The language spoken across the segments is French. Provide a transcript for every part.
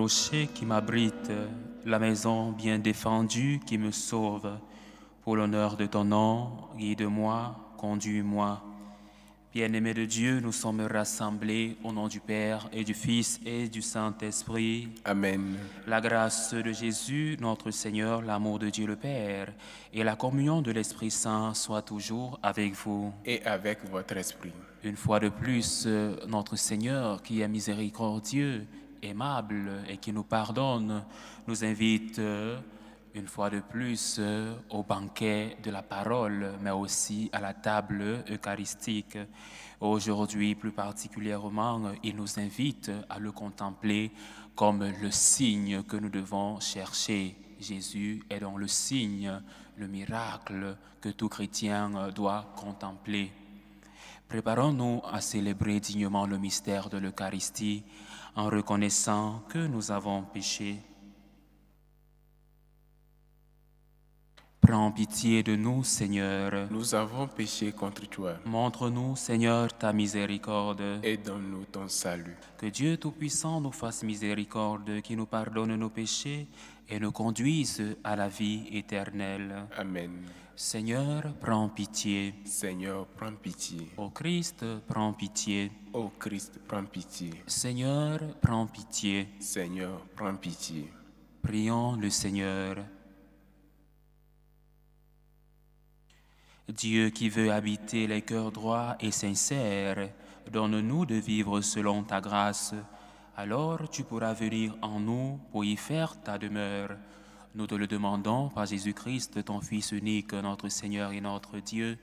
rocher qui m'abrite, la maison bien défendue qui me sauve. Pour l'honneur de ton nom, guide-moi, conduis-moi. Bien-aimés de Dieu, nous sommes rassemblés au nom du Père et du Fils et du Saint-Esprit. Amen. La grâce de Jésus, notre Seigneur, l'amour de Dieu le Père et la communion de l'Esprit Saint soient toujours avec vous. Et avec votre esprit. Une fois de plus, notre Seigneur, qui est miséricordieux, aimable et qui nous pardonne, nous invite une fois de plus au banquet de la parole, mais aussi à la table eucharistique. Aujourd'hui, plus particulièrement, il nous invite à le contempler comme le signe que nous devons chercher. Jésus est donc le signe, le miracle que tout chrétien doit contempler. Préparons-nous à célébrer dignement le mystère de l'Eucharistie en reconnaissant que nous avons péché. Prends pitié de nous, Seigneur. Nous avons péché contre toi. Montre-nous, Seigneur, ta miséricorde. Et donne-nous ton salut. Que Dieu Tout-Puissant nous fasse miséricorde, qui nous pardonne nos péchés et nous conduise à la vie éternelle. Amen. Seigneur, prends pitié. Seigneur, prends pitié. Ô Christ, prends pitié. Ô Christ, prends pitié. Seigneur, prends pitié. Seigneur, prends pitié. Prions le Seigneur. Dieu qui veut habiter les cœurs droits et sincères, donne-nous de vivre selon ta grâce. Alors tu pourras venir en nous pour y faire ta demeure. Nous te le demandons par Jésus-Christ, ton Fils unique, notre Seigneur et notre Dieu,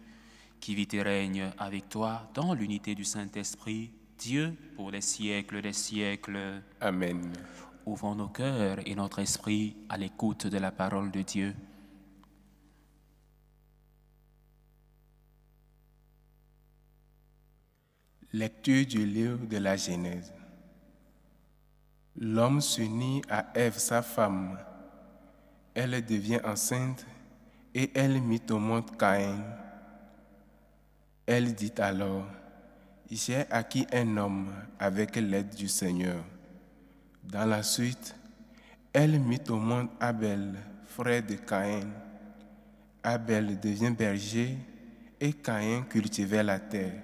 qui vit et règne avec toi dans l'unité du Saint-Esprit, Dieu pour les siècles des siècles. Amen. Ouvrons nos cœurs et notre esprit à l'écoute de la parole de Dieu. Lecture du livre de la Genèse. L'homme s'unit à Ève, sa femme. Elle devient enceinte et elle mit au monde Caïn. Elle dit alors, « J'ai acquis un homme avec l'aide du Seigneur. » Dans la suite, elle mit au monde Abel, frère de Caïn. Abel devient berger et Caïn cultivait la terre.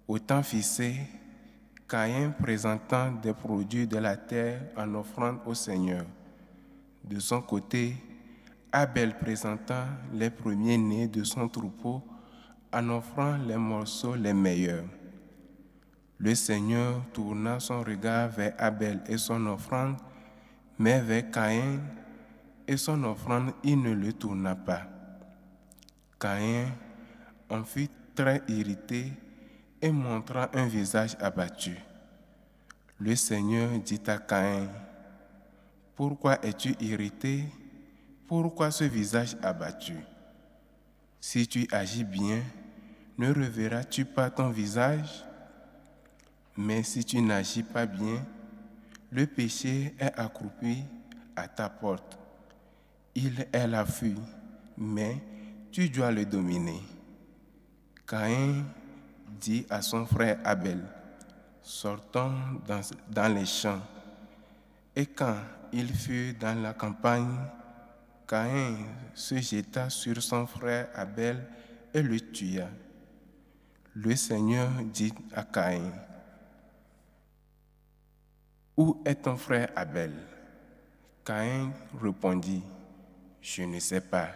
Au temps fixé, Caïn présentant des produits de la terre en offrande au Seigneur. De son côté, Abel présentant les premiers-nés de son troupeau en offrant les morceaux les meilleurs. Le Seigneur tourna son regard vers Abel et son offrande, mais vers Caïn et son offrande, il ne le tourna pas. Caïn en fut très irrité et montra un visage abattu. Le Seigneur dit à Caïn, « Pourquoi es-tu irrité? Pourquoi ce visage abattu? Si tu agis bien, ne reverras-tu pas ton visage? Mais si tu n'agis pas bien, le péché est accroupi à ta porte. Il est à l'affût, mais tu dois le dominer. » Caïn dit à son frère Abel, « Sortons dans les champs. » Et quand il fut dans la campagne, Caïn se jeta sur son frère Abel et le tua. Le Seigneur dit à Caïn, « Où est ton frère Abel? » Caïn répondit, « Je ne sais pas.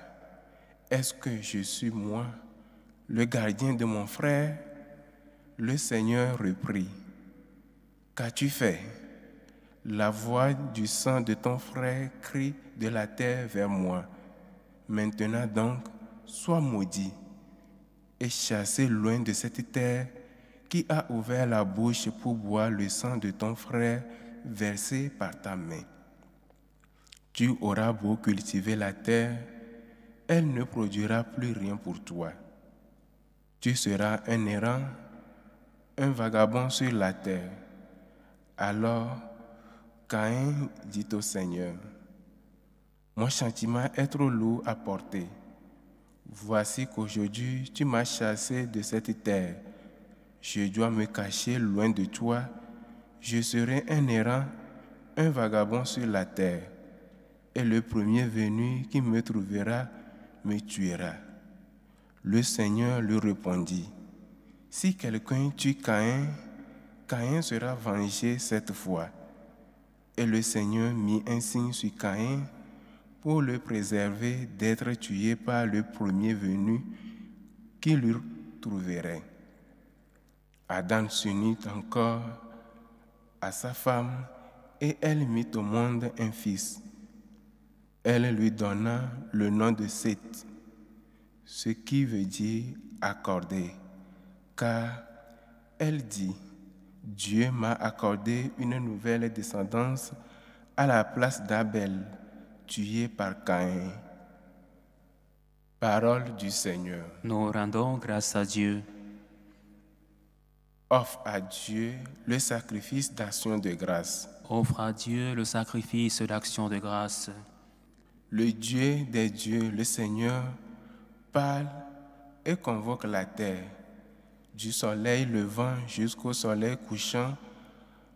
Est-ce que je suis moi, le gardien de mon frère? » Le Seigneur reprit, « Qu'as-tu fait? La voix du sang de ton frère crie de la terre vers moi. Maintenant donc, sois maudit et chassé loin de cette terre qui a ouvert la bouche pour boire le sang de ton frère versé par ta main. Tu auras beau cultiver la terre, elle ne produira plus rien pour toi. Tu seras un errant, un vagabond sur la terre. » Alors, Caïn dit au Seigneur, « Mon châtiment est trop lourd à porter. Voici qu'aujourd'hui tu m'as chassé de cette terre. Je dois me cacher loin de toi. Je serai un errant, un vagabond sur la terre, et le premier venu qui me trouvera me tuera. Le Seigneur lui répondit, si quelqu'un tue Caïn, Caïn sera vengé cette fois. Et le Seigneur mit un signe sur Caïn pour le préserver d'être tué par le premier venu qui lui trouverait. Adam s'unit encore à sa femme et elle mit au monde un fils. Elle lui donna le nom de Seth, ce qui veut dire accordé, car elle dit, Dieu m'a accordé une nouvelle descendance à la place d'Abel, tué par Caïn. Parole du Seigneur. Nous rendons grâce à Dieu. Offre à Dieu le sacrifice d'action de grâce. Offre à Dieu le sacrifice d'action de grâce. Le Dieu des dieux, le Seigneur, parle et convoque la terre. Du soleil levant jusqu'au soleil couchant,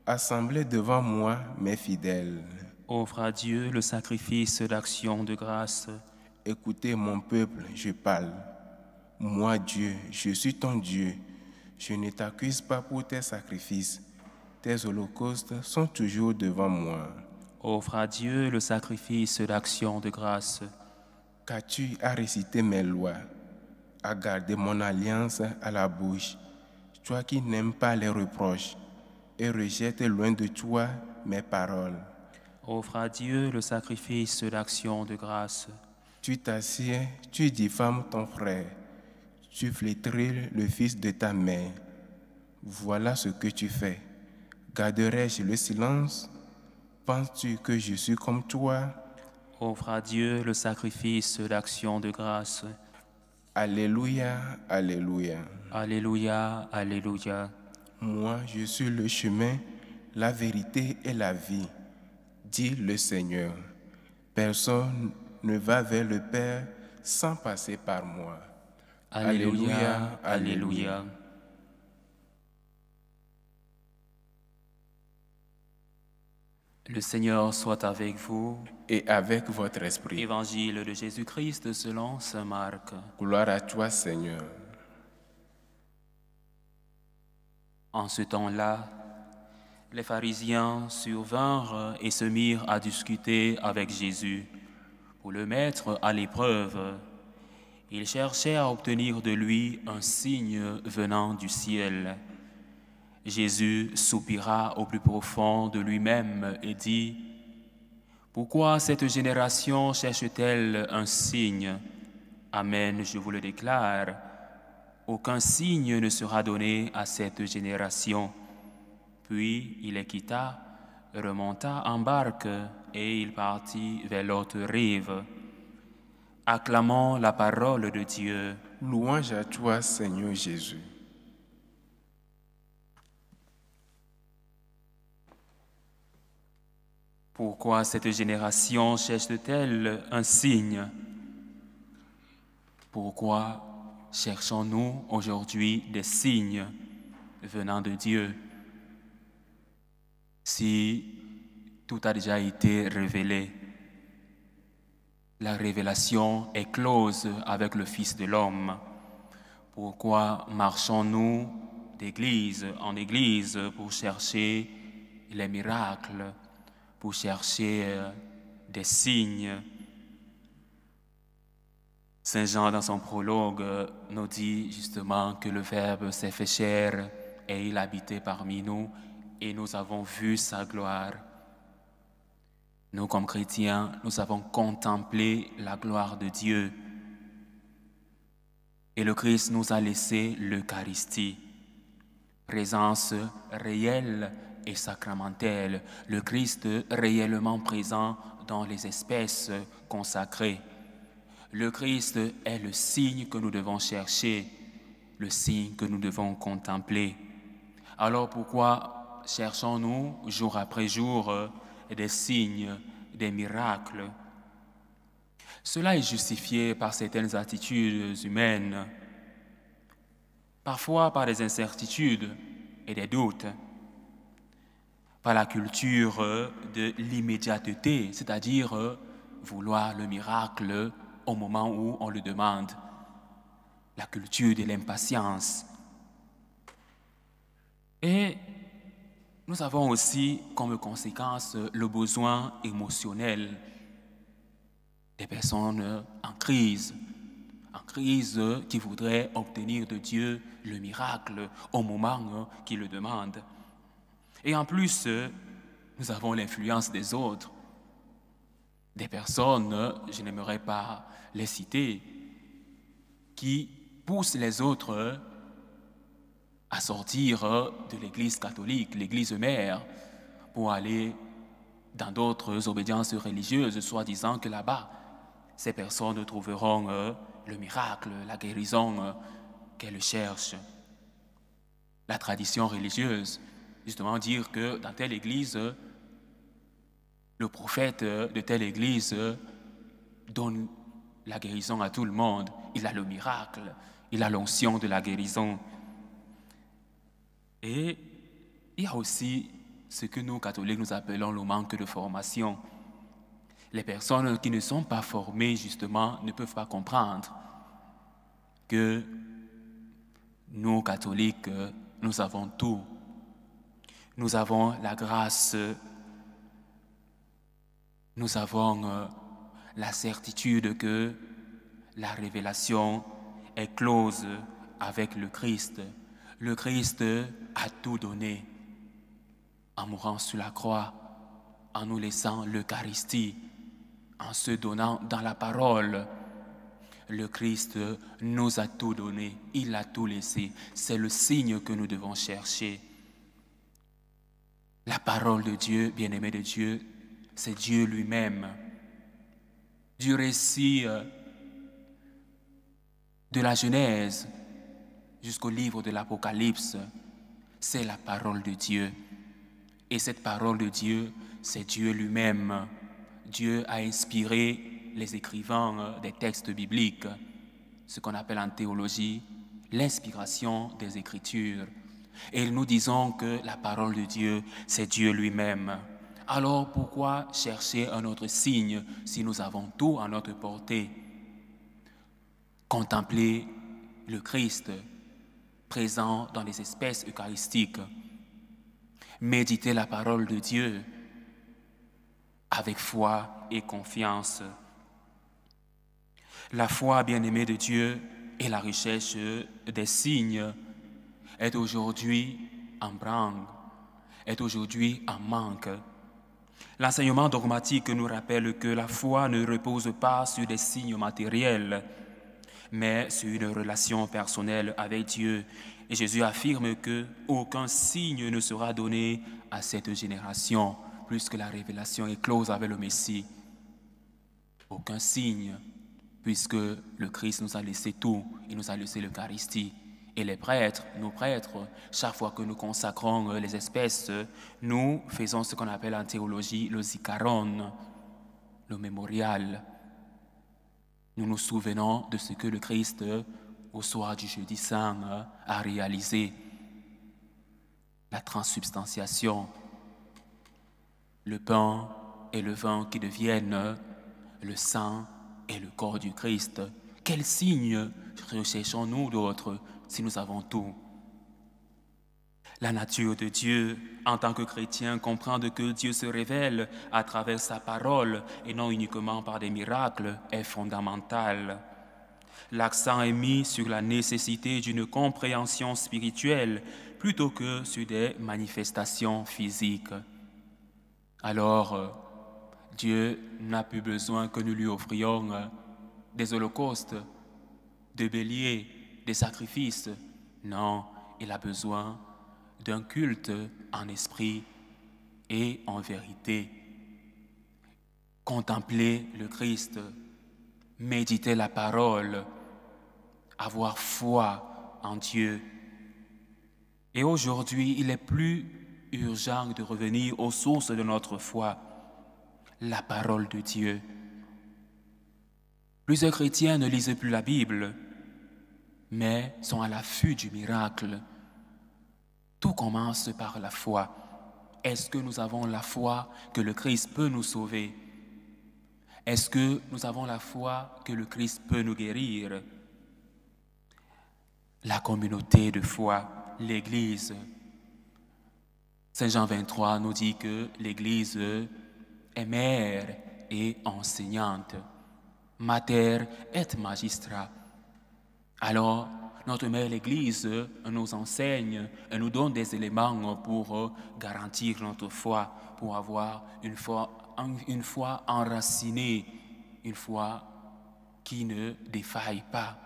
assemblez devant moi mes fidèles. Offre à Dieu le sacrifice d'action de grâce. Écoutez mon peuple, je parle. Moi, Dieu, je suis ton Dieu. Je ne t'accuse pas pour tes sacrifices. Tes holocaustes sont toujours devant moi. Offre à Dieu le sacrifice d'action de grâce. Qu'as-tu à réciter mes lois, à garder mon alliance à la bouche, toi qui n'aimes pas les reproches et rejettes loin de toi mes paroles. Offre à Dieu le sacrifice d'action de grâce. Tu t'assieds, tu diffames ton frère, tu flétris le fils de ta mère. Voilà ce que tu fais. Garderai-je le silence? Penses-tu que je suis comme toi? Offre à Dieu le sacrifice d'action de grâce. Alléluia, alléluia. Alléluia, alléluia. Moi, je suis le chemin, la vérité et la vie, dit le Seigneur. Personne ne va vers le Père sans passer par moi. Alléluia, alléluia. Le Seigneur soit avec vous. Et avec votre esprit. Évangile de Jésus-Christ selon saint Marc. Gloire à toi, Seigneur. En ce temps-là, les pharisiens survinrent et se mirent à discuter avec Jésus pour le mettre à l'épreuve. Ils cherchaient à obtenir de lui un signe venant du ciel. Jésus soupira au plus profond de lui-même et dit, « Pourquoi cette génération cherche-t-elle un signe? Amen, je vous le déclare, aucun signe ne sera donné à cette génération. » Puis il les quitta, remonta en barque et il partit vers l'autre rive. Acclamons la parole de Dieu. Louange à toi, Seigneur Jésus. Pourquoi cette génération cherche-t-elle un signe? Pourquoi cherchons-nous aujourd'hui des signes venant de Dieu? Si tout a déjà été révélé, la révélation est close avec le Fils de l'homme. Pourquoi marchons-nous d'église en église pour chercher les miracles, pour chercher des signes? Saint Jean, dans son prologue, nous dit justement que le Verbe s'est fait chair et il habitait parmi nous et nous avons vu sa gloire. Nous, comme chrétiens, nous avons contemplé la gloire de Dieu. Et le Christ nous a laissé l'Eucharistie, présence réelle et sacramentelle, le Christ réellement présent dans les espèces consacrées. Le Christ est le signe que nous devons chercher, le signe que nous devons contempler. Alors pourquoi cherchons-nous jour après jour des signes, des miracles? Cela est justifié par certaines attitudes humaines, parfois par des incertitudes et des doutes. par la culture de l'immédiateté, c'est-à-dire vouloir le miracle au moment où on le demande, la culture de l'impatience. Et nous avons aussi comme conséquence le besoin émotionnel des personnes en crise qui voudraient obtenir de Dieu le miracle au moment qu'il le demandent. Et en plus, nous avons l'influence des autres, des personnes, je n'aimerais pas les citer, qui poussent les autres à sortir de l'Église catholique, l'Église mère, pour aller dans d'autres obédiences religieuses, soi-disant que là-bas, ces personnes trouveront le miracle, la guérison qu'elles cherchent. La tradition religieuse, justement dire que dans telle église, le prophète de telle église donne la guérison à tout le monde. Il a le miracle, il a l'onction de la guérison. Et il y a aussi ce que nous, catholiques, nous appelons le manque de formation. Les personnes qui ne sont pas formées, justement, ne peuvent pas comprendre que nous, catholiques, nous avons tout. Nous avons la grâce, nous avons la certitude que la révélation est close avec le Christ. Le Christ a tout donné en mourant sur la croix, en nous laissant l'Eucharistie, en se donnant dans la parole. Le Christ nous a tout donné, il a tout laissé. C'est le signe que nous devons chercher. La parole de Dieu, bien-aimé de Dieu, c'est Dieu lui-même. Du récit de la Genèse jusqu'au livre de l'Apocalypse, c'est la parole de Dieu. Et cette parole de Dieu, c'est Dieu lui-même. Dieu a inspiré les écrivains des textes bibliques, ce qu'on appelle en théologie l'inspiration des Écritures. Et nous disons que la parole de Dieu, c'est Dieu lui-même. Alors pourquoi chercher un autre signe si nous avons tout à notre portée? Contempler le Christ présent dans les espèces eucharistiques. Méditer la parole de Dieu avec foi et confiance. La foi, bien-aimée de Dieu, et la recherche des signes est aujourd'hui en branle, est aujourd'hui en manque. L'enseignement dogmatique nous rappelle que la foi ne repose pas sur des signes matériels, mais sur une relation personnelle avec Dieu. Et Jésus affirme qu'aucun signe ne sera donné à cette génération, puisque la révélation est close avec le Messie. Aucun signe, puisque le Christ nous a laissé tout, il nous a laissé l'Eucharistie. Et les prêtres, nos prêtres, chaque fois que nous consacrons les espèces, nous faisons ce qu'on appelle en théologie le zikaron, le mémorial. Nous nous souvenons de ce que le Christ, au soir du jeudi saint, a réalisé. La transsubstantiation, le pain et le vin qui deviennent le sang et le corps du Christ. Quel signe recherchons-nous d'autre si nous avons tout? La nature de Dieu, en tant que chrétien, comprendre que Dieu se révèle à travers sa parole et non uniquement par des miracles est fondamental. L'accent est mis sur la nécessité d'une compréhension spirituelle plutôt que sur des manifestations physiques. Alors, Dieu n'a plus besoin que nous lui offrions des holocaustes, des béliers, des sacrifices. Non, il a besoin d'un culte en esprit et en vérité. Contempler le Christ, méditer la parole, avoir foi en Dieu. Et aujourd'hui, il est plus urgent de revenir aux sources de notre foi, la parole de Dieu. Plusieurs chrétiens ne lisent plus la Bible, mais sont à l'affût du miracle. Tout commence par la foi. Est-ce que nous avons la foi que le Christ peut nous sauver? Est-ce que nous avons la foi que le Christ peut nous guérir? La communauté de foi, l'Église. Saint Jean 23 nous dit que l'Église est mère et enseignante. Mater et magistra. Alors, notre mère l'Église nous enseigne et nous donne des éléments pour garantir notre foi, pour avoir une foi enracinée, une foi qui ne défaille pas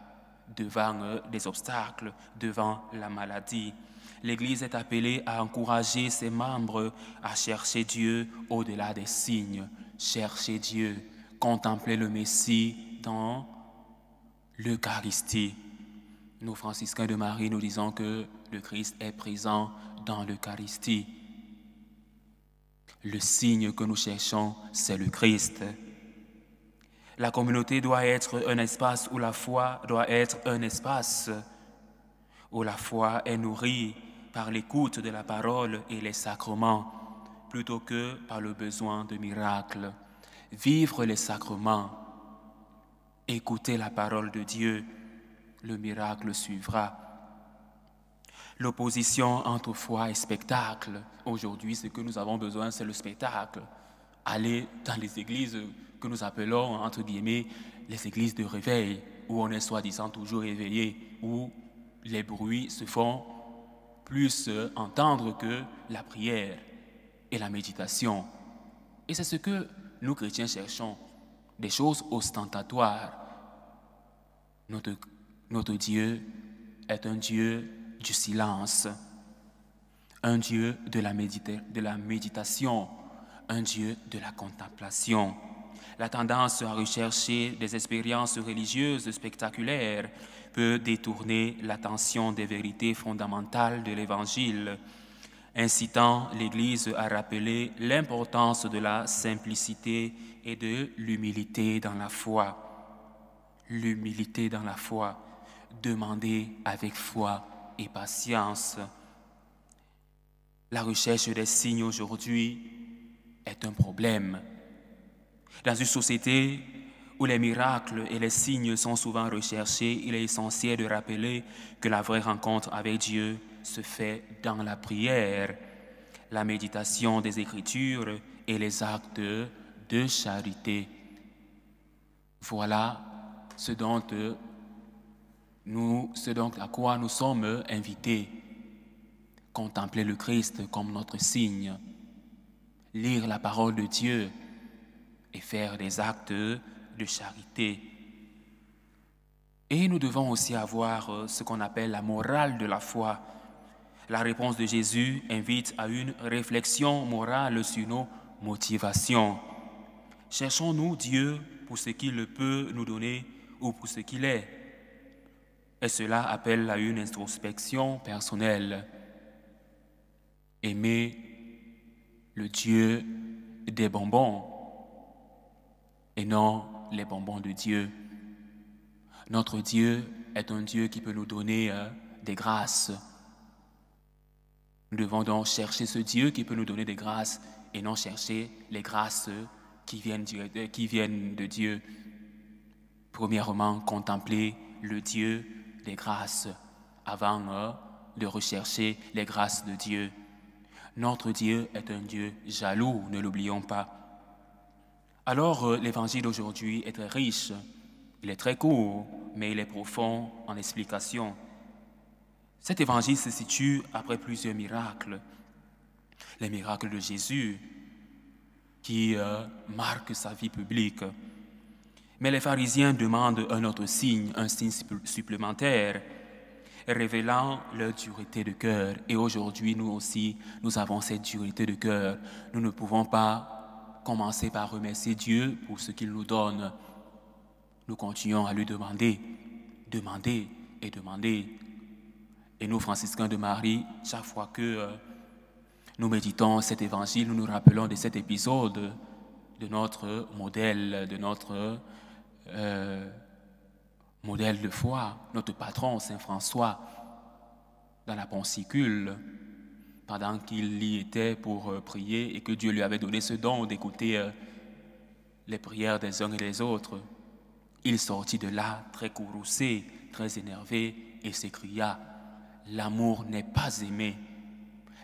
devant des obstacles, devant la maladie. L'Église est appelée à encourager ses membres à chercher Dieu au-delà des signes, chercher Dieu, contempler le Messie dans l'Eucharistie. Nous, franciscains de Marie, nous disons que le Christ est présent dans l'Eucharistie. Le signe que nous cherchons, c'est le Christ. La communauté doit être un espace où la foi doit être un espace où la foi est nourrie par l'écoute de la parole et les sacrements, plutôt que par le besoin de miracles. Vivre les sacrements, écouter la parole de Dieu, le miracle suivra. L'opposition entre foi et spectacle. Aujourd'hui, ce que nous avons besoin, c'est le spectacle. Aller dans les églises que nous appelons, entre guillemets, les églises de réveil, où on est soi-disant toujours éveillé, où les bruits se font plus entendre que la prière et la méditation. Et c'est ce que nous, chrétiens, cherchons, des choses ostentatoires. Notre Dieu est un Dieu du silence, un Dieu de la méditation, un Dieu de la contemplation. La tendance à rechercher des expériences religieuses spectaculaires peut détourner l'attention des vérités fondamentales de l'Évangile, incitant l'Église à rappeler l'importance de la simplicité et de l'humilité dans la foi. L'humilité dans la foi, demander avec foi et patience. La recherche des signes aujourd'hui est un problème. Dans une société où les miracles et les signes sont souvent recherchés, il est essentiel de rappeler que la vraie rencontre avec Dieu se fait dans la prière, la méditation des Écritures et les actes de charité. Voilà ce dont à quoi nous sommes invités. Contempler le Christ comme notre signe, lire la parole de Dieu et faire des actes de charité. Et nous devons aussi avoir ce qu'on appelle la morale de la foi. La réponse de Jésus invite à une réflexion morale sur nos motivations. Cherchons-nous Dieu pour ce qu'il peut nous donner ou pour ce qu'il est? Et cela appelle à une introspection personnelle. Aimer le Dieu des bonbons et non les bonbons de Dieu. Notre Dieu est un Dieu qui peut nous donner des grâces. Nous devons donc chercher ce Dieu qui peut nous donner des grâces et non chercher les grâces qui viennent de Dieu. Premièrement, contempler le Dieu des grâces avant de rechercher les grâces de Dieu. Notre Dieu est un Dieu jaloux, ne l'oublions pas. Alors, l'évangile d'aujourd'hui est très riche. Il est très court, mais il est profond en explication. Cet évangile se situe après plusieurs miracles. Les miracles de Jésus qui marquent sa vie publique. Mais les pharisiens demandent un autre signe, un signe supplémentaire, révélant leur dureté de cœur. Et aujourd'hui, nous aussi, nous avons cette dureté de cœur. Nous ne pouvons pas commencer par remercier Dieu pour ce qu'il nous donne. Nous continuons à lui demander, demander et demander. Et nous, franciscains de Marie, chaque fois que nous méditons cet évangile, nous nous rappelons de cet épisode de notre modèle, modèle de foi, notre patron, Saint François, dans la Pensicule. pendant qu'il y était pour prier et que Dieu lui avait donné ce don d'écouter les prières des uns et des autres, il sortit de là très courroucé, très énervé et s'écria « L'amour n'est pas aimé.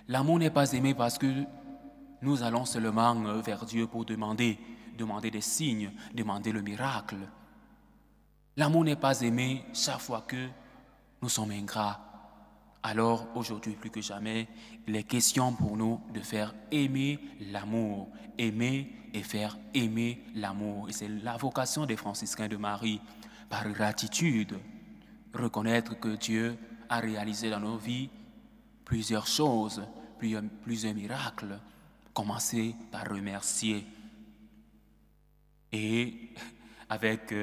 L'amour n'est pas aimé parce que nous allons seulement vers Dieu pour demander des signes, demander le miracle. L'amour n'est pas aimé chaque fois que nous sommes ingrats. Alors, aujourd'hui, plus que jamais, il est question pour nous de faire aimer l'amour, aimer et faire aimer l'amour. Et c'est la vocation des franciscains de Marie, par gratitude, reconnaître que Dieu a réalisé dans nos vies plusieurs choses, plusieurs miracles, commencer par remercier. Et avec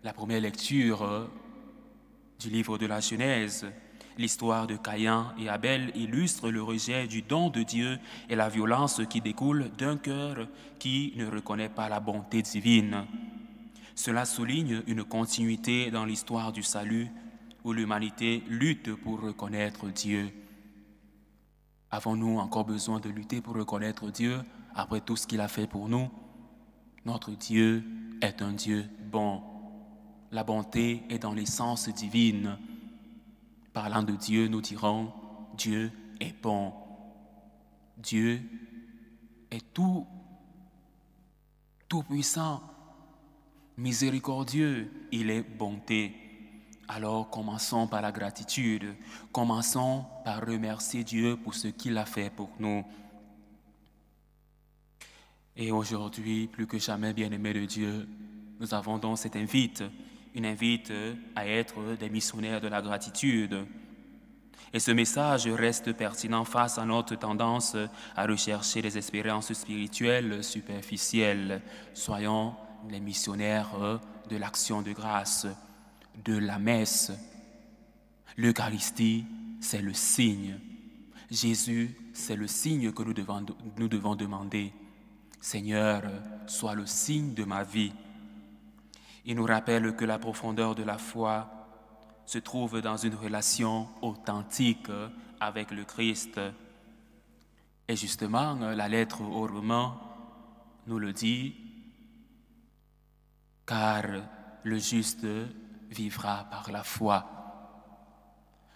la première lecture du livre de la Genèse, l'histoire de Caïn et Abel illustre le rejet du don de Dieu et la violence qui découle d'un cœur qui ne reconnaît pas la bonté divine. Cela souligne une continuité dans l'histoire du salut où l'humanité lutte pour reconnaître Dieu. Avons-nous encore besoin de lutter pour reconnaître Dieu après tout ce qu'il a fait pour nous? Notre Dieu est un Dieu bon. La bonté est dans l'essence divine. Parlant de Dieu, nous dirons « Dieu est bon ». Dieu est tout puissant, miséricordieux, il est bonté. Alors commençons par la gratitude, commençons par remercier Dieu pour ce qu'il a fait pour nous. Et aujourd'hui, plus que jamais, bien-aimés de Dieu, nous avons donc cette invite à être des missionnaires de la gratitude. Et ce message reste pertinent face à notre tendance à rechercher des expériences spirituelles superficielles. Soyons les missionnaires de l'action de grâce, de la messe. L'Eucharistie, c'est le signe. Jésus, c'est le signe que nous devons demander. Seigneur, sois le signe de ma vie. Il nous rappelle que la profondeur de la foi se trouve dans une relation authentique avec le Christ. Et justement, la lettre aux Romains nous le dit, car le juste vivra par la foi.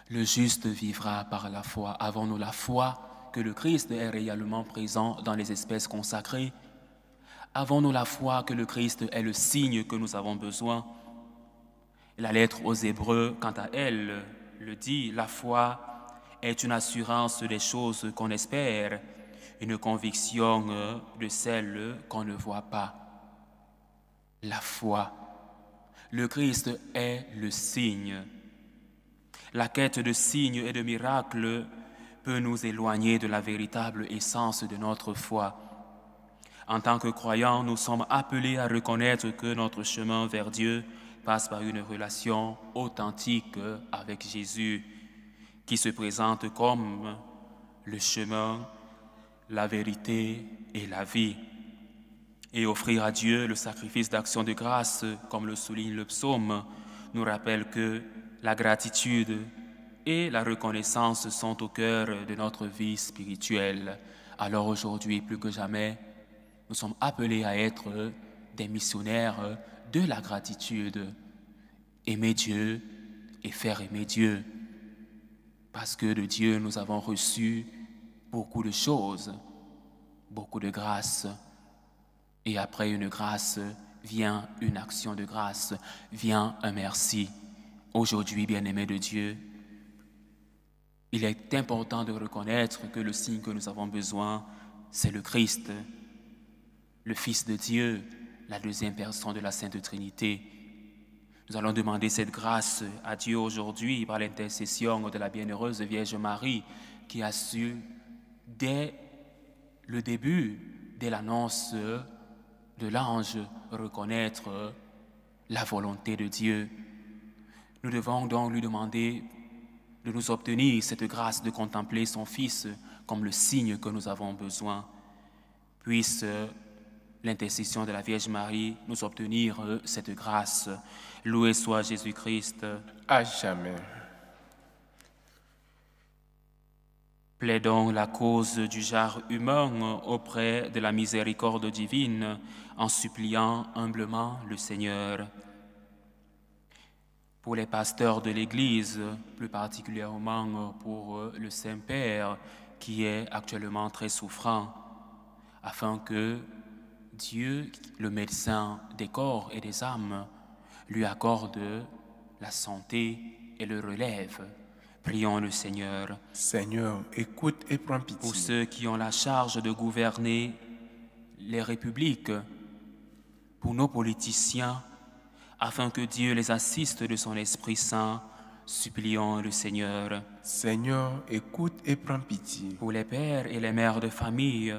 Le juste vivra par la foi. Avons-nous la foi que le Christ est réellement présent dans les espèces consacrées? Avons-nous la foi que le Christ est le signe que nous avons besoin? La lettre aux Hébreux, quant à elle, le dit, la foi est une assurance des choses qu'on espère, une conviction de celles qu'on ne voit pas. La foi. Le Christ est le signe. La quête de signes et de miracles peut nous éloigner de la véritable essence de notre foi. En tant que croyants, nous sommes appelés à reconnaître que notre chemin vers Dieu passe par une relation authentique avec Jésus, qui se présente comme le chemin, la vérité et la vie. Et offrir à Dieu le sacrifice d'action de grâce, comme le souligne le psaume, nous rappelle que la gratitude et la reconnaissance sont au cœur de notre vie spirituelle. Alors aujourd'hui, plus que jamais, nous sommes appelés à être des missionnaires de la gratitude. Aimer Dieu et faire aimer Dieu. Parce que de Dieu, nous avons reçu beaucoup de choses, beaucoup de grâce. Et après une grâce, vient une action de grâce, vient un merci. Aujourd'hui, bien-aimés de Dieu, il est important de reconnaître que le signe que nous avons besoin, c'est le Christ, le Fils de Dieu, la deuxième personne de la Sainte Trinité. Nous allons demander cette grâce à Dieu aujourd'hui par l'intercession de la bienheureuse Vierge Marie qui a su, dès le début, dès l'annonce de l'ange, reconnaître la volonté de Dieu. Nous devons donc lui demander de nous obtenir cette grâce de contempler son Fils comme le signe que nous avons besoin. Puisse l'intercession de la Vierge Marie nous obtenir cette grâce. Loué soit Jésus-Christ. À jamais. Plaidons la cause du genre humain auprès de la miséricorde divine, en suppliant humblement le Seigneur. Pour les pasteurs de l'Église, plus particulièrement pour le Saint-Père, qui est actuellement très souffrant, afin que Dieu, le médecin des corps et des âmes, lui accorde la santé et le relève. Prions le Seigneur. Seigneur, écoute et prends pitié. Pour ceux qui ont la charge de gouverner les républiques, pour nos politiciens, afin que Dieu les assiste de son Esprit Saint, supplions le Seigneur. Seigneur, écoute et prends pitié. Pour les pères et les mères de famille,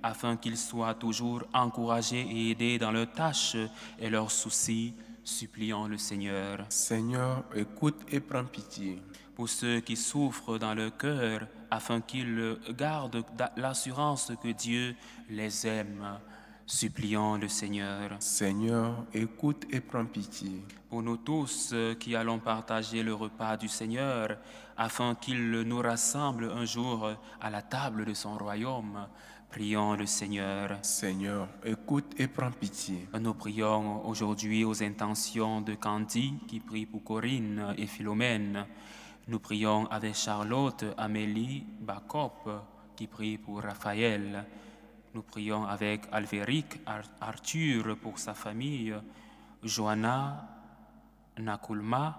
afin qu'ils soient toujours encouragés et aidés dans leurs tâches et leurs soucis, supplions le Seigneur. Seigneur, écoute et prends pitié. Pour ceux qui souffrent dans leur cœur, afin qu'ils gardent l'assurance que Dieu les aime, supplions le Seigneur. Seigneur, écoute et prends pitié. Pour nous tous qui allons partager le repas du Seigneur, afin qu'il nous rassemble un jour à la table de son royaume, prions le Seigneur. Seigneur, écoute et prends pitié. Nous prions aujourd'hui aux intentions de Candy qui prie pour Corinne et Philomène. Nous prions avec Charlotte, Amélie, Bacop qui prie pour Raphaël. Nous prions avec Alvéric, Arthur pour sa famille, Johanna, Nakulma.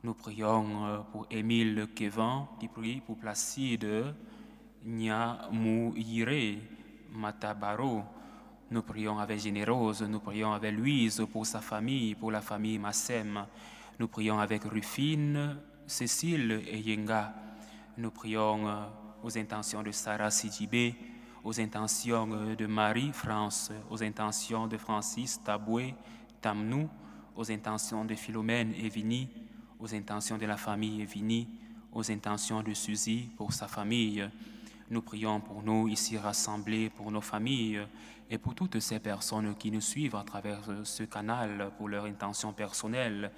Nous prions pour Émile Kevin qui prie pour Placide, Nyamouire, Matabaro. Nous prions avec Générose, nous prions avec Louise pour sa famille, pour la famille Massem. Nous prions avec Rufine, Cécile et Yenga. Nous prions aux intentions de Sarah Sidibé, aux intentions de Marie-France, aux intentions de Francis Taboué, Tamnou, aux intentions de Philomène et Vini, aux intentions de la famille Vini, aux intentions de Suzy pour sa famille. Nous prions pour nous ici rassemblés, pour nos familles et pour toutes ces personnes qui nous suivent à travers ce canal pour leurs intentions personnelles.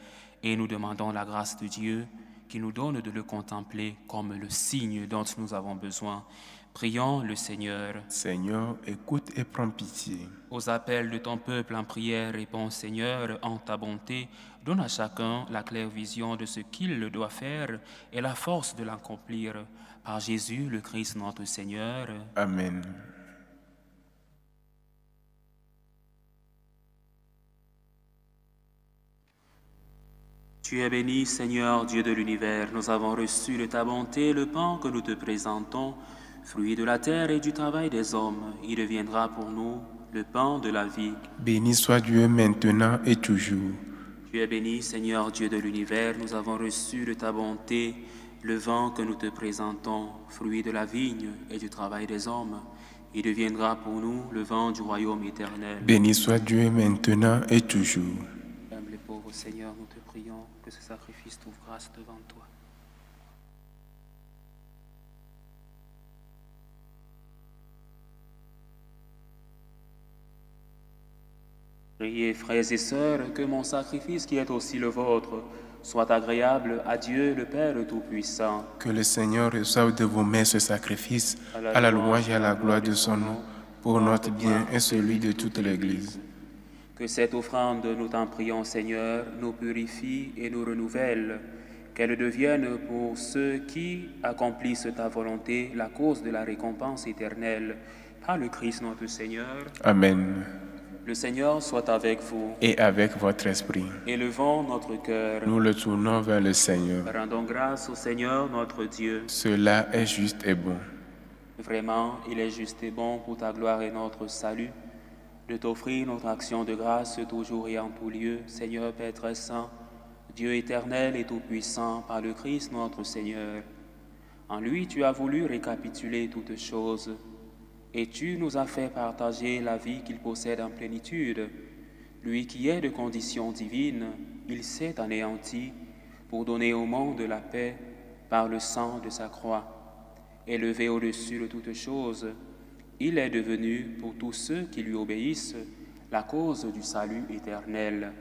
Et nous demandons la grâce de Dieu qui nous donne de le contempler comme le signe dont nous avons besoin. Prions le Seigneur. Seigneur, écoute et prends pitié. Aux appels de ton peuple en prière, réponds Seigneur, en ta bonté, donne à chacun la claire vision de ce qu'il doit faire et la force de l'accomplir. Par Jésus, le Christ notre Seigneur. Amen. Tu es béni, Seigneur, Dieu de l'univers. Nous avons reçu de ta bonté le pain que nous te présentons, fruit de la terre et du travail des hommes. Il deviendra pour nous le pain de la vie. Béni soit Dieu maintenant et toujours. Tu es béni, Seigneur, Dieu de l'univers. Nous avons reçu de ta bonté le vin que nous te présentons, fruit de la vigne et du travail des hommes. Il deviendra pour nous le vin du royaume éternel. Béni soit Dieu maintenant et toujours. Humble et pauvre Seigneur, nous te prions que ce sacrifice trouve grâce devant toi. Priez, frères et sœurs, que mon sacrifice qui est aussi le vôtre soit agréable à Dieu le Père Tout-Puissant. Que le Seigneur reçoive de vos mains ce sacrifice à la louange et à la gloire de son nom, pour notre bien et celui de toute l'Église. Que cette offrande, nous t'en prions Seigneur, nous purifie et nous renouvelle, qu'elle devienne pour ceux qui accomplissent ta volonté la cause de la récompense éternelle. Par le Christ notre Seigneur. Amen. Le Seigneur soit avec vous. Et avec votre esprit. Élevons notre cœur. Nous le tournons vers le Seigneur. Rendons grâce au Seigneur notre Dieu. Cela est juste et bon. Vraiment, il est juste et bon pour ta gloire et notre salut, de t'offrir notre action de grâce toujours et en tout lieu, Seigneur Père très saint, Dieu éternel et tout-puissant, par le Christ notre Seigneur. En lui, tu as voulu récapituler toutes choses, et tu nous as fait partager la vie qu'il possède en plénitude. Lui qui est de condition divine, il s'est anéanti pour donner au monde la paix par le sang de sa croix. Élevé au-dessus de toutes choses, il est devenu, pour tous ceux qui lui obéissent, la cause du salut éternel.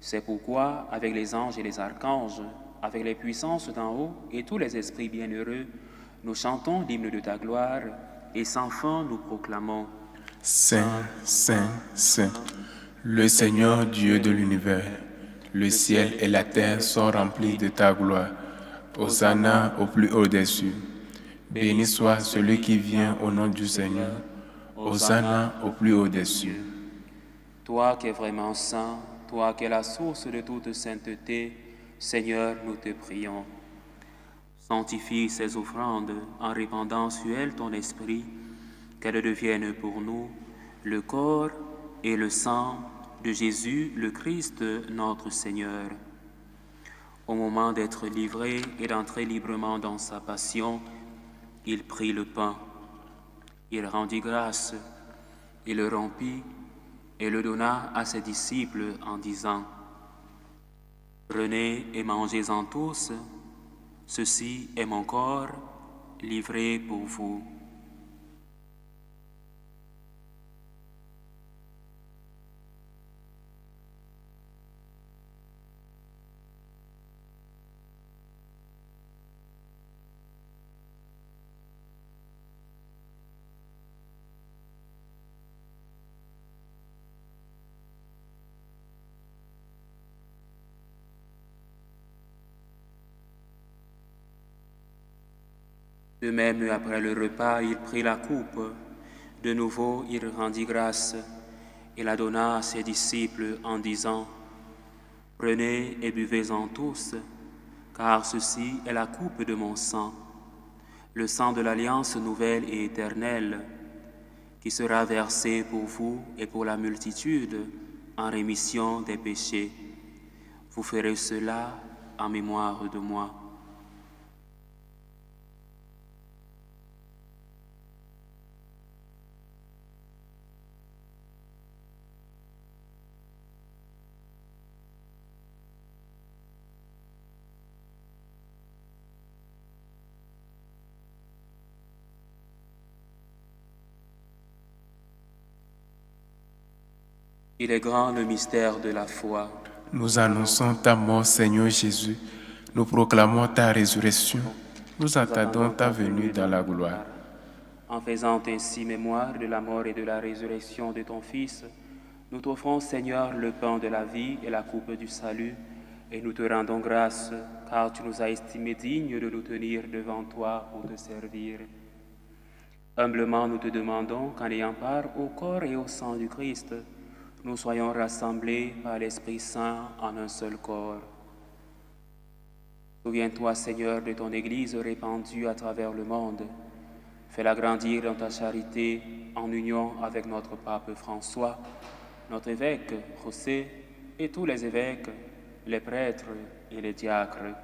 C'est pourquoi, avec les anges et les archanges, avec les puissances d'en haut et tous les esprits bienheureux, Nous chantons l'hymne de ta gloire et sans fin nous proclamons. Saint, Saint, Saint, le Seigneur Dieu de l'univers, le ciel et la terre sont remplis de ta gloire. Hosanna au plus haut des cieux. Béni soit celui qui vient au nom du Seigneur. Hosanna au plus haut des cieux. Toi qui es vraiment saint, toi qui es la source de toute sainteté, Seigneur, nous te prions. Sanctifie ces offrandes en répandant sur elles ton esprit, qu'elles deviennent pour nous le corps et le sang de Jésus, le Christ, notre Seigneur. Au moment d'être livré et d'entrer librement dans sa passion, il prit le pain, il rendit grâce, il le rompit et le donna à ses disciples en disant : « Prenez et mangez-en tous, ceci est mon corps livré pour vous. » De même, après le repas, il prit la coupe. De nouveau, il rendit grâce et la donna à ses disciples en disant : « Prenez et buvez-en tous, car ceci est la coupe de mon sang, le sang de l'alliance nouvelle et éternelle, qui sera versé pour vous et pour la multitude en rémission des péchés. Vous ferez cela en mémoire de moi. » Il est grand le mystère de la foi. Nous annonçons ta mort, Seigneur Jésus. Nous proclamons ta résurrection. Nous attendons ta venue dans la gloire. En faisant ainsi mémoire de la mort et de la résurrection de ton Fils, nous t'offrons, Seigneur, le pain de la vie et la coupe du salut, et nous te rendons grâce, car tu nous as estimés dignes de nous tenir devant toi pour te servir. Humblement, nous te demandons qu'en ayant part au corps et au sang du Christ, nous soyons rassemblés par l'Esprit Saint en un seul corps. Souviens-toi, Seigneur, de ton Église répandue à travers le monde. Fais-la grandir dans ta charité en union avec notre pape François, notre évêque José et tous les évêques, les prêtres et les diacres.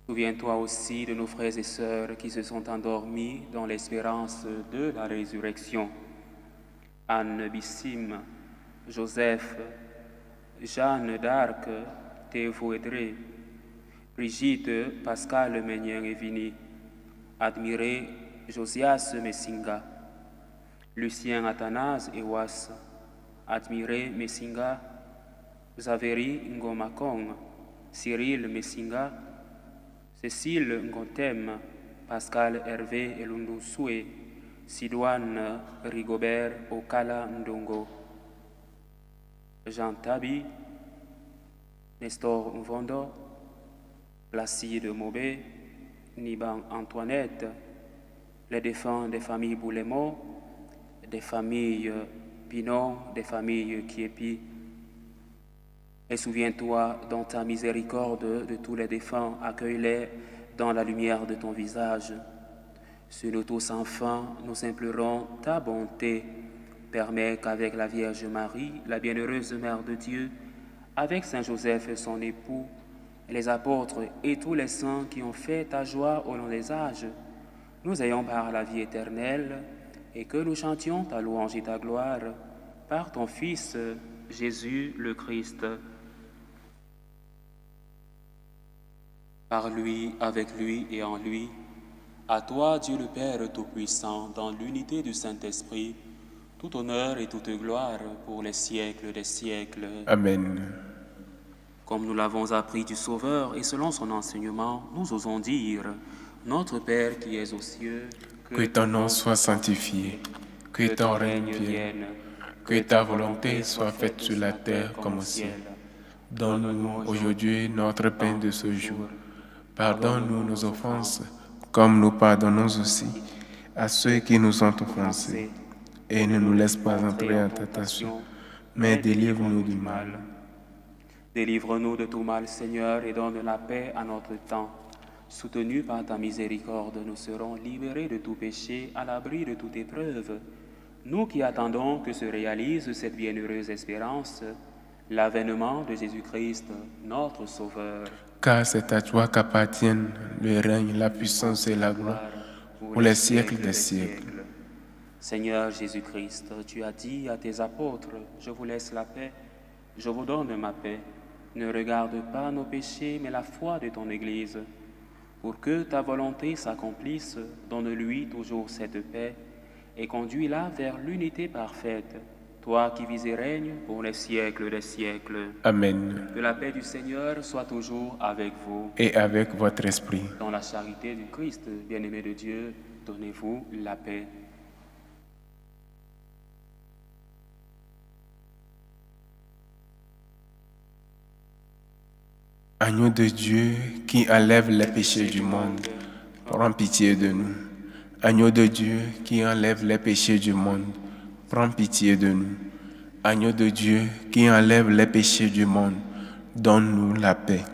Souviens-toi aussi de nos frères et sœurs qui se sont endormis dans l'espérance de la résurrection. Anne Bissim, Joseph, Jeanne d'Arc, Théo Edré, Brigitte Pascal Ménien et Vini, admiré Josias Messinga, Lucien Athanase Ewas, admiré Messinga, Zaveri Ngomakong, Cyril Messinga, Cécile Ngotem, Pascal Hervé Elundusue, Sidoine Rigobert Okala Ndongo, Jean Tabi, Nestor Mvondo, Placide Maubé, Niban Antoinette, les défunts des familles Boulémo, des familles Pinon, des familles Kiepi. Et souviens-toi, dans ta miséricorde, de tous les défunts, accueille-les dans la lumière de ton visage. Sur nous tous enfin, nous implorons ta bonté. Permets qu'avec la Vierge Marie, la bienheureuse Mère de Dieu, avec Saint Joseph son époux, les apôtres et tous les saints qui ont fait ta joie au long des âges, nous ayons par la vie éternelle et que nous chantions ta louange et ta gloire par ton Fils, Jésus le Christ. Par lui, avec lui et en lui, à toi, Dieu le Père Tout-Puissant, dans l'unité du Saint-Esprit, tout honneur et toute gloire pour les siècles des siècles. Amen. Comme nous l'avons appris du Sauveur et selon son enseignement, nous osons dire : Notre Père qui es aux cieux, Que ton nom soit sanctifié, que ton règne vienne, que ta volonté soit faite sur la terre comme au ciel. Donne-nous aujourd'hui notre pain de ce jour. Pardonne-nous nos offenses, comme nous pardonnons aussi à ceux qui nous ont offensés. Et ne nous laisse pas entrer en tentation, mais délivre-nous du mal. Délivre-nous de tout mal, Seigneur, et donne la paix à notre temps. Soutenus par ta miséricorde, nous serons libérés de tout péché, à l'abri de toute épreuve. Nous qui attendons que se réalise cette bienheureuse espérance, l'avènement de Jésus-Christ, notre Sauveur. Car c'est à toi qu'appartiennent le règne, la puissance et la gloire pour les siècles des siècles. Seigneur Jésus-Christ, tu as dit à tes apôtres, je vous laisse la paix, je vous donne ma paix. Ne regarde pas nos péchés, mais la foi de ton Église. Pour que ta volonté s'accomplisse, donne-lui toujours cette paix et conduis-la vers l'unité parfaite. Toi qui vis et règnes pour les siècles des siècles. Amen. Que la paix du Seigneur soit toujours avec vous. Et avec votre esprit. Dans la charité du Christ, bien-aimé de Dieu, donnez-vous la paix. Agneau de Dieu qui enlève les péchés du monde, prends pitié de nous. Agneau de Dieu qui enlève les péchés du monde, prends pitié de nous. Agneau de Dieu qui enlève les péchés du monde, donne-nous la paix.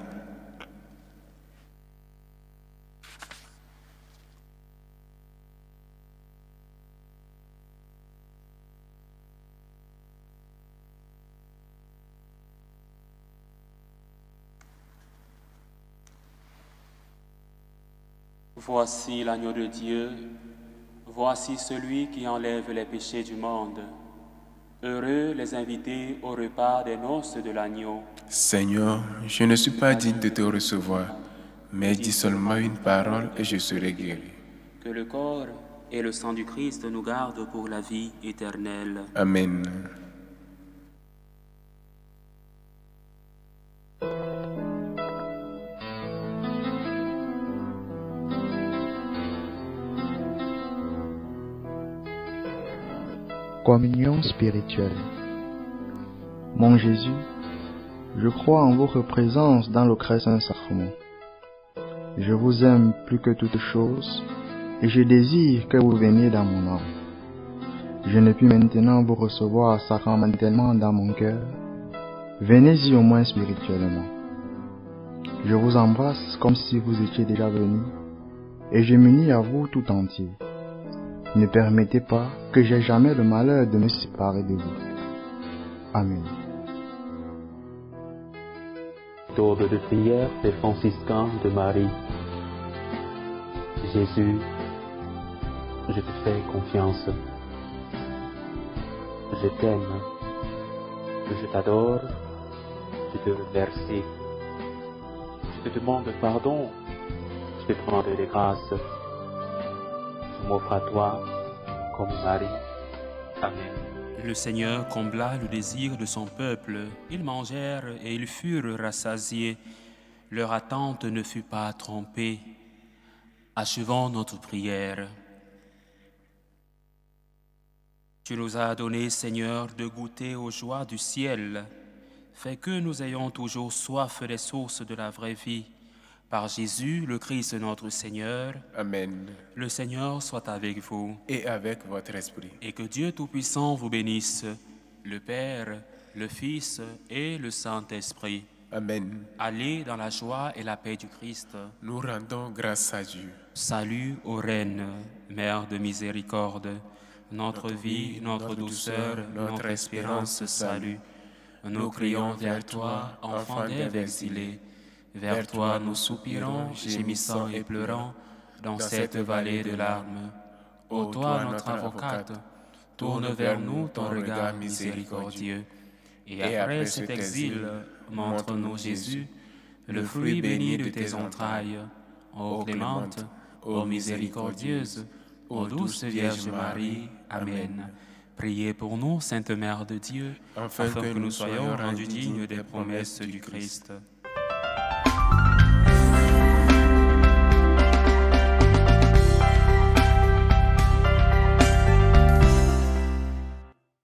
Voici l'agneau de Dieu, voici celui qui enlève les péchés du monde. Heureux les invités au repas des noces de l'agneau. Seigneur, je ne suis pas digne de te recevoir, mais dis seulement une parole et je serai guéri. Que le corps et le sang du Christ nous gardent pour la vie éternelle. Amen. Communion spirituelle. Mon Jésus, je crois en votre présence dans le très saint sacrement. Je vous aime plus que toute chose et je désire que vous veniez dans mon âme. Je ne puis maintenant vous recevoir sacramentellement dans mon cœur. Venez-y au moins spirituellement. Je vous embrasse comme si vous étiez déjà venu et je m'unis à vous tout entier. Ne permettez pas que j'aie jamais le malheur de me séparer de vous. Amen. Méthode de prière des franciscains de Marie. Jésus, je te fais confiance. Je t'aime. Je t'adore. Je te remercie. Je te demande pardon. Je te demande des grâces. Je m'offre à toi comme Marie. Amen. Le Seigneur combla le désir de son peuple. Ils mangèrent et ils furent rassasiés. Leur attente ne fut pas trompée. Achevons notre prière. Tu nous as donné, Seigneur, de goûter aux joies du ciel. Fais que nous ayons toujours soif des sources de la vraie vie. Par Jésus, le Christ notre Seigneur. Amen. Le Seigneur soit avec vous. Et avec votre esprit. Et que Dieu Tout-Puissant vous bénisse, le Père, le Fils et le Saint-Esprit. Amen. Allez dans la joie et la paix du Christ. Nous rendons grâce à Dieu. Salut aux reines, Mère de miséricorde, notre vie, notre douceur, notre espérance, salut. Nous crions vers toi, enfant d'Ève exilée. Vers toi nous soupirons, gémissant et pleurant, dans cette vallée de larmes. Ô toi, notre avocate, tourne vers nous ton regard miséricordieux. Et après cet exil, montre-nous Jésus, le fruit béni de tes entrailles. Ô clémente, ô miséricordieuse, ô douce Vierge Marie. Amen. Priez pour nous, Sainte Mère de Dieu, afin que nous soyons rendus dignes des promesses du Christ.